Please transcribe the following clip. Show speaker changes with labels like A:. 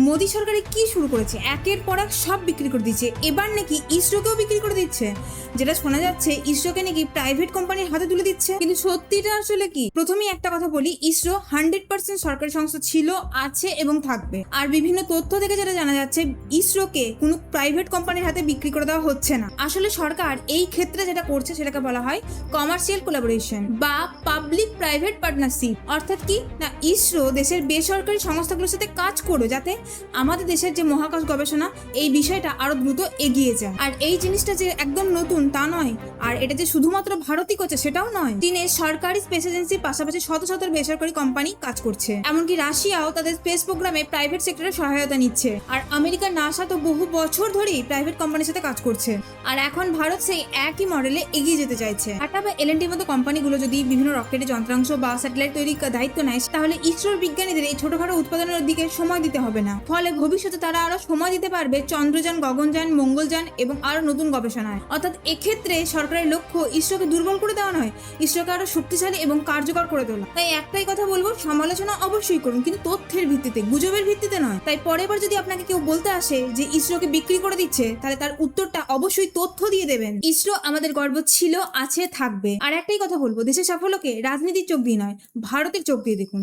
A: মোদী সরকারে কি শুরু করেছে, একের পর এক সব বিক্রি করে দিচ্ছে। এবার নাকি ইসরোকেও বিক্রি করে দিচ্ছে, যেটা শোনা যাচ্ছে ইসরোকে নাকি প্রাইভেট কোম্পানির হাতে তুলে দিচ্ছে। কিন্তু সত্যিটা আসলে কি? প্রথমেই একটা কথা বলি, ইসরো 100% সরকারি সংস্থা ছিল, আছে এবং থাকবে। আর বিভিন্ন তথ্য থেকে যেটা জানা যাচ্ছে, ইসরোকে কোনো প্রাইভেট কোম্পানির হাতে বিক্রি করে দেওয়া হচ্ছে না। আসলে সরকার এই ক্ষেত্রে যেটা করছে সেটাকে বলা হয় কমার্শিয়াল কোলাবোরেশন বা পাবলিক প্রাইভেট পার্টনারশিপ। অর্থাৎ কি না, ইসরো দেশের বেসরকারি সংস্থাগুলোর সাথে কাজ করবে যাতে আমাদের দেশের যে মহাকাশ গবেষণা এই বিষয়টা আরো দ্রুত এগিয়ে যায়। আর এই জিনিসটা যে একদম নতুন তা নয়, আর এটা যে শুধুমাত্র ভারতই করছে সেটাও নয়। চীনের সরকারি স্পেস এজেন্সির পাশাপাশি শত শত বেসরকারি কোম্পানি কাজ করছে। এমনকি রাশিয়াও তাদের স্পেস প্রোগ্রামে প্রাইভেট সেক্টরের সহায়তা নিচ্ছে। আর আমেরিকার নাসা তো বহু বছর ধরেই প্রাইভেট কোম্পানির সাথে কাজ করছে। আর এখন ভারত সেই একই মডেলে এগিয়ে যেতে চাইছে। টাটা বা এলএনটির মতো কোম্পানিগুলো যদি বিভিন্ন রকেটের যন্ত্রাংশ বা স্যাটেলাইট তৈরির দায়িত্ব নেয়, তাহলে ইসরোর বিজ্ঞানীদের এই ছোটখাটো উৎপাদনের দিকে সময় দিতে হবে না। ফলে ভবিষ্যতে তারা আরো সময় দিতে পারবে চন্দ্রযান, গগনযান, মঙ্গলযান এবং আরো নতুন গবেষণায়। অর্থাৎ এক্ষেত্রে সরকারের লক্ষ্য ইসরোকে দুর্বল করে দেওয়া নয়, ইসরোকে আরো শক্তিশালী এবং কার্যকর করে তোলা। তাই একটাই কথা বলবো, সমালোচনা অবশ্যই করুন, কিন্তু তথ্যের ভিত্তিতে, গুজবের ভিত্তিতে নয়। তাই পরের বার যদি আপনাকে কেউ বলতে আসে যে ইসরোকে বিক্রি করে দিচ্ছে, তাহলে তার উত্তরটা অবশ্যই তথ্য দিয়ে দেবেন। ইসরো আমাদের গর্ব ছিল, আছে, থাকবে। আর একটাই কথা বলবো, দেশের সাফল্যকে রাজনীতির চোখ দিয়ে নয়, ভারতের চোখ দিয়ে দেখুন।